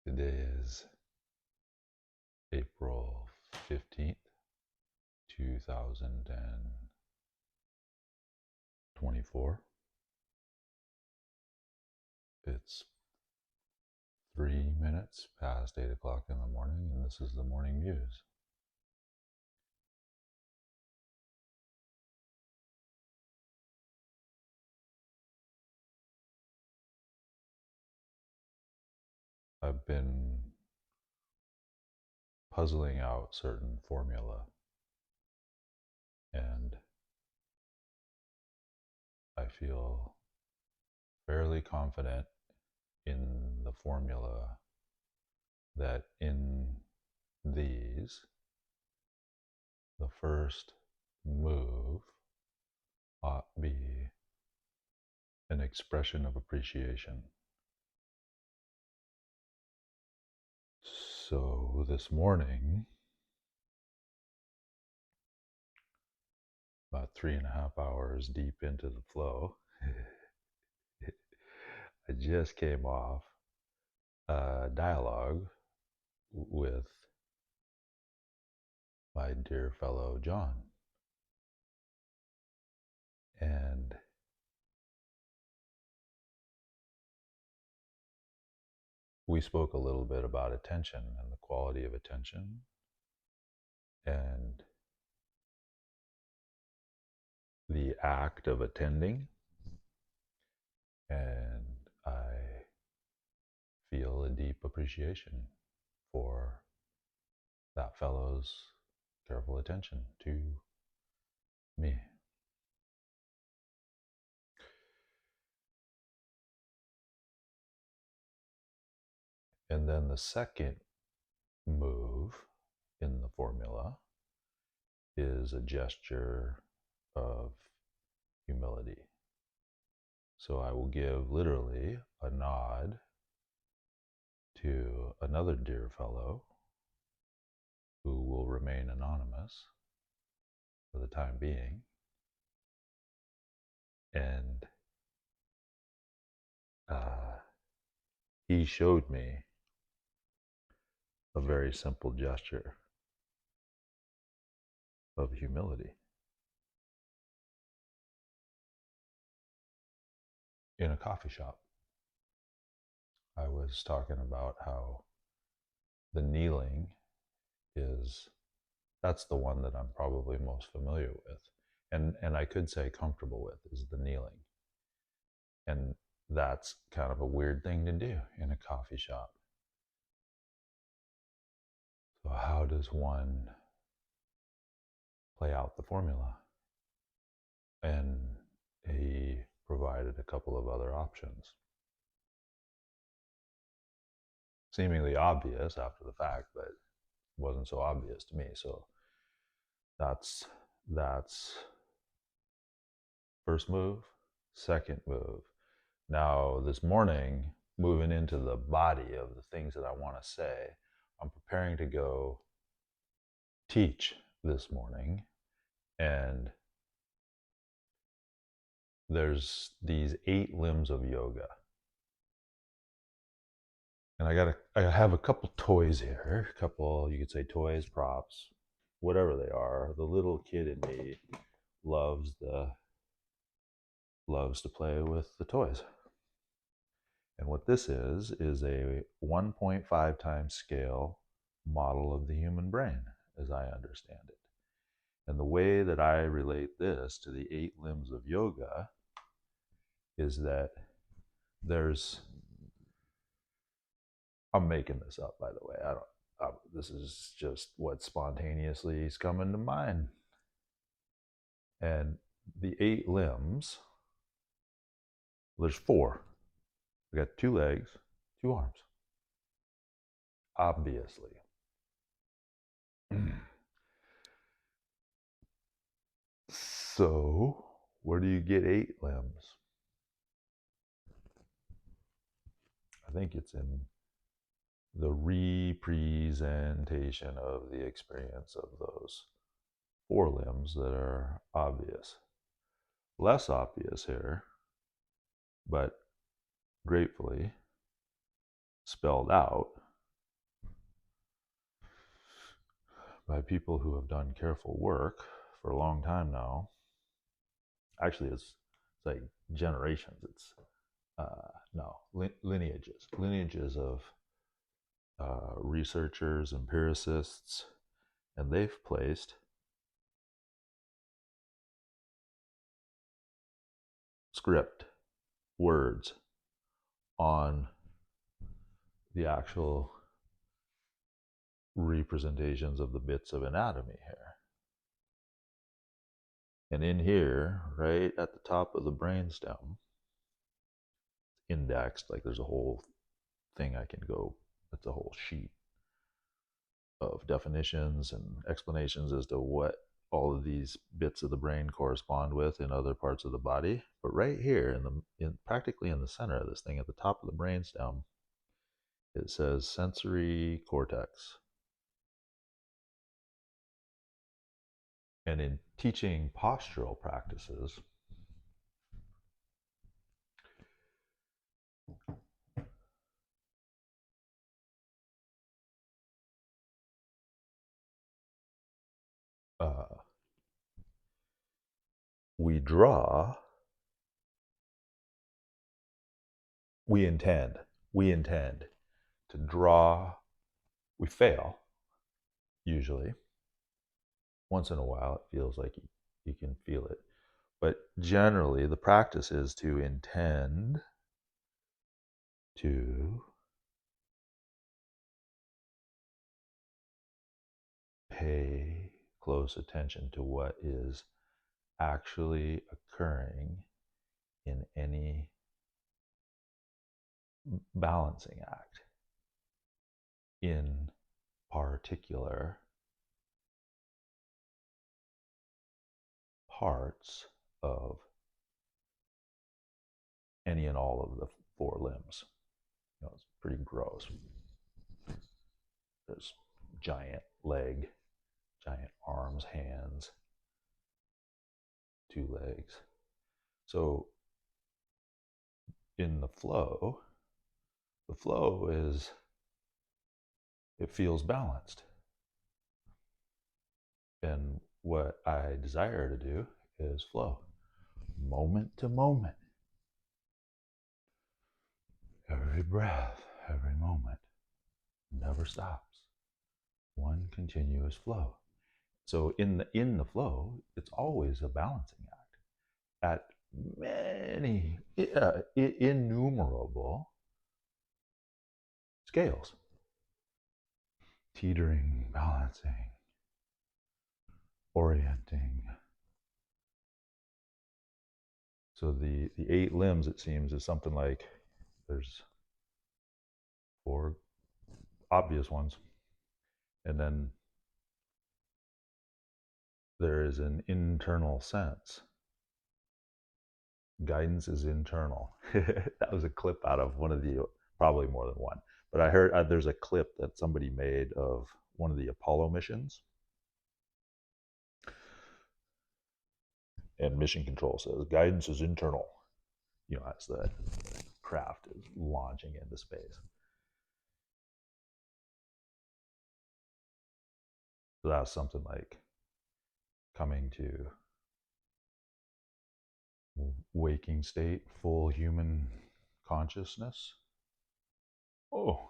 Today is April 15th, 2024. It's 3 minutes past 8 o'clock in the morning, and this is the Morning Muse. I've been puzzling out certain formula, and I feel fairly confident in the formula that in these, the first move ought be an expression of appreciation. So this morning, about 3.5 hours deep into the flow, I just came off a dialogue with my dear fellow John. And we spoke a little bit about attention and the quality of attention and the act of attending. And I feel a deep appreciation for that fellow's careful attention to me. And then the second move in the formula is a gesture of humility. So I will give literally a nod to another dear fellow who will remain anonymous for the time being. And he showed me a very simple gesture of humility in a coffee shop. I was talking about how the kneeling that's the one that I'm probably most familiar with. And I could say comfortable with, is the kneeling. And that's kind of a weird thing to do in a coffee shop. So how does one play out the formula? And he provided a couple of other options. Seemingly obvious after the fact, but wasn't so obvious to me. So that's first move. Second move. Now this morning, moving into the body of the things that I want to say, I'm preparing to go teach this morning, and there's these 8 limbs of yoga. And I have a couple toys here, a couple, you could say toys, props, whatever they are. The little kid in me loves to play with the toys. And what this is a 1.5 times scale model of the human brain, as I understand it. And the way that I relate this to the 8 limbs of yoga is that I'm making this up, by the way. This is just what spontaneously is coming to mind. And the 8 limbs, there's 4. We got 2 legs, 2 arms. Obviously. So, where do you get 8 limbs? I think it's in the representation of the experience of those 4 limbs that are obvious. Less obvious here, but gratefully spelled out, by people who have done careful work for a long time now. Actually, it's like generations. It's lineages of researchers, empiricists, and they've placed script, words, on the actual representations of the bits of anatomy here. And in here, right at the top of the brainstem, indexed, like there's a whole thing I can go, it's a whole sheet of definitions and explanations as to what all of these bits of the brain correspond with in other parts of the body. But right here, practically in the center of this thing, at the top of the brainstem, it says sensory cortex. And in teaching postural practices, we intend to draw, we fail, usually. Once in a while, it feels like you can feel it. But generally, the practice is to intend to pay close attention to what is actually occurring in any balancing act, in particular parts of any and all of the four limbs. It's pretty gross. There's giant leg, giant arms, hands, two legs. So in the flow is, it feels balanced. And what I desire to do is flow, moment to moment. Every breath, every moment never stops. One continuous flow. So in the flow, it's always a balancing act at many innumerable scales. Teetering, balancing, orienting. So the 8 limbs, it seems, is something like, there's 4 obvious ones, and then there is an internal sense. Guidance is internal. That was a clip out of one of the, probably more than one, but I heard there's a clip that somebody made of one of the Apollo missions, and mission control says guidance is internal, as the craft is launching into space. So that's something like coming to waking state, full human consciousness. Oh,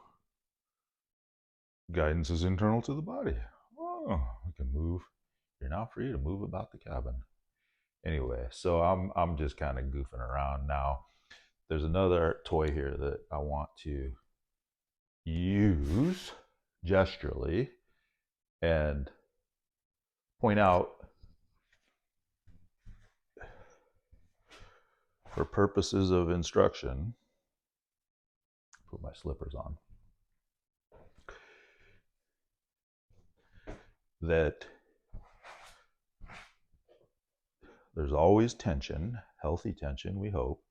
guidance is internal to the body. Oh, we can move. You're now free to move about the cabin. Anyway, so I'm just kind of goofing around now. There's another toy here that I want to use gesturally and point out, for purposes of instruction. Put my slippers on. That there's always tension, healthy tension, we hope.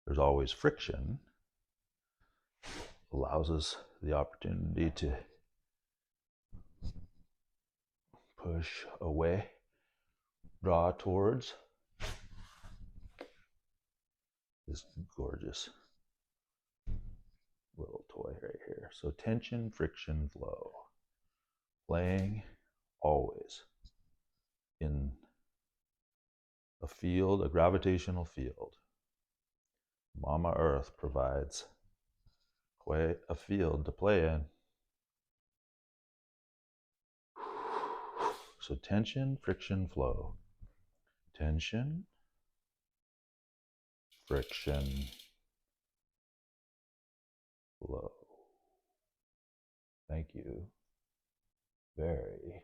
There's always friction. Allows us the opportunity to push away, draw towards this gorgeous little toy right here. So tension, friction, flow. playing always in a field, a gravitational field. Mama Earth provides quite a field to play in. So tension, friction, flow. Tension, friction, flow. Thank you very